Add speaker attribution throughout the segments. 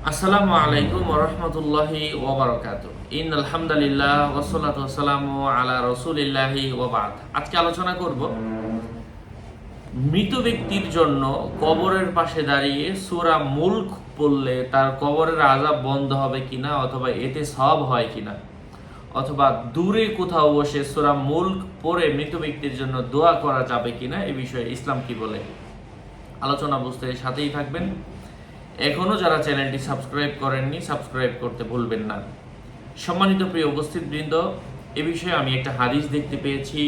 Speaker 1: আসসালামু আলাইকুম ওয়া রাহমাতুল্লাহি ওয়া বারাকাতুহু। ইন্নাল হামদালিল্লাহ ওয়াসসালাতু ওয়াসসালামু আলা রাসূলিল্লাহি ওয়া বা'দ। আজকে আলোচনা করব মৃত ব্যক্তির জন্য কবরের পাশে দাঁড়িয়ে সূরা মুলক পড়লে তার কবরের আযাব বন্ধ হবে কিনা, অথবা এতে সওয়াব হয় কিনা, অথবা দূরে কোথাও বসে সূরা মুলক পড়ে মৃত ব্যক্তির জন্য দোয়া করা যাবে কিনা, এই বিষয়ে ইসলাম কি বলে। আলোচনা বুঝতে সাথেই থাকবেন। এখনও যারা চ্যানেলটি সাবস্ক্রাইব করেননি, সাবস্ক্রাইব করতে ভুলবেন না। সম্মানিত প্রিয় উপস্থিতবৃন্দ, এ বিষয়ে আমি একটা হাদিস দেখতে পেয়েছি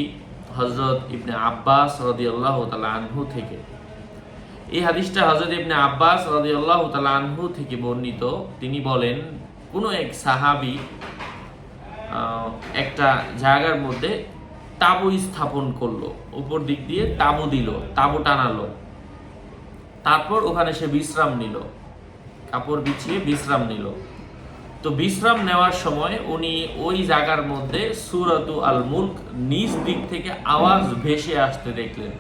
Speaker 1: হযরত ইবনে আব্বাস রাদিয়াল্লাহু তাআলা আনহু থেকে। এই হাদিসটা হযরত ইবনে আব্বাস রাদিয়াল্লাহু তাআলা আনহু থেকে বর্ণিত। তিনি বলেন, কোনো এক সাহাবী একটা জায়গার মধ্যে তাঁবু স্থাপন করলো, উপর দিক দিয়ে তাঁবু দিল, তাঁবু টানালো, তারপর ওখানে সে বিশ্রাম নিল, কাপড় বিছিয়ে বিশ্রাম নিল। তো বিশ্রাম নেওয়ার সময় উনি ওই জায়গার মধ্যে সূরাতু আল মুলক নিজ দিক থেকে আওয়াজ ভেসে আসতে দেখলেন।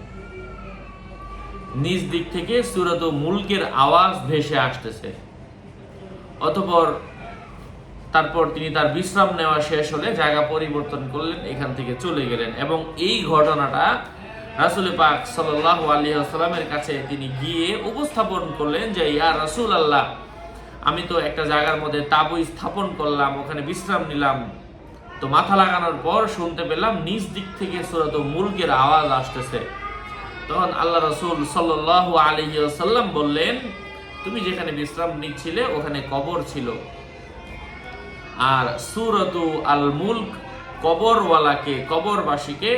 Speaker 1: নিজ দিক থেকে সূরাতু মুলকের আওয়াজ ভেসে আসতেছে। অতঃপর তারপর তিনি তার বিশ্রাম নেওয়া শেষ হলে জায়গা পরিবর্তন করলেন, এখান থেকে চলে গেলেন। এবং এই ঘটনাটা রাসূল পাক সাল্লাল্লাহু আলাইহি ওয়াসাল্লামের কাছে তিনি গিয়ে উপস্থাপন করলেন যে, ইয়া রাসূলুল্লাহ, আমি তো একটা জায়গার মধ্যে তাঁবু স্থাপন করলাম, ওখানে বিশ্রাম নিলাম, তো মাথা লাগানোর পর শুনতে পেলাম নিজ দিক থেকে সূরাতুল মুলকের আওয়াজ আসতেছে। তখন আল্লাহ রাসূল সাল্লাল্লাহু আলাইহি ওয়াসাল্লাম বললেন, তুমি যেখানে বিশ্রাম নিচ্ছিলে ওখানে কবর ছিল, আর সূরাতু আল মুলক কবরওয়ালাকে, কবরবাসীকে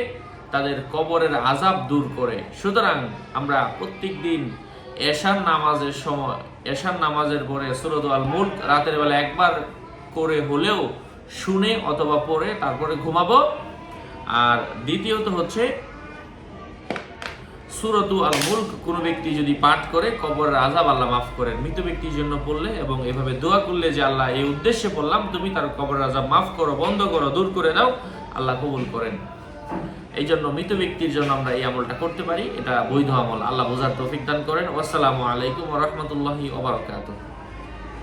Speaker 1: তাদের কবরের আযাব দূর করে। সুতরাং আমরা প্রত্যেক দিন এশার নামাজের সময়, এশার নামাজের পরে সূরাতু আল মুলক রাতের বেলা একবার করে হলেও শুনে অথবা পড়ে তারপরে ঘুমাবো। আর দ্বিতীয়ত হচ্ছে, সূরাতু আল মুলক কোনো ব্যক্তি যদি পাঠ করে কবরের আযাব আল্লাহ মাফ করেন। মৃত ব্যক্তির জন্য পড়লে এবং এভাবে দোয়া করলে যে আল্লাহ এই উদ্দেশ্যে পড়লাম, তুমি তার কবরের আযাব মাফ করো, বন্ধ করো, দূর করে দাও, আল্লাহ কবুল করেন। এই জন্য মৃত ব্যক্তির জন্য আমরা এই আমলটা করতে পারি, এটা বৈধ আমল। আল্লাহ বোঝার তৌফিক দান করেন। আসসালামু আলাইকুম ওয়া রাহমাতুল্লাহি ওয়া বারাকাতুহু।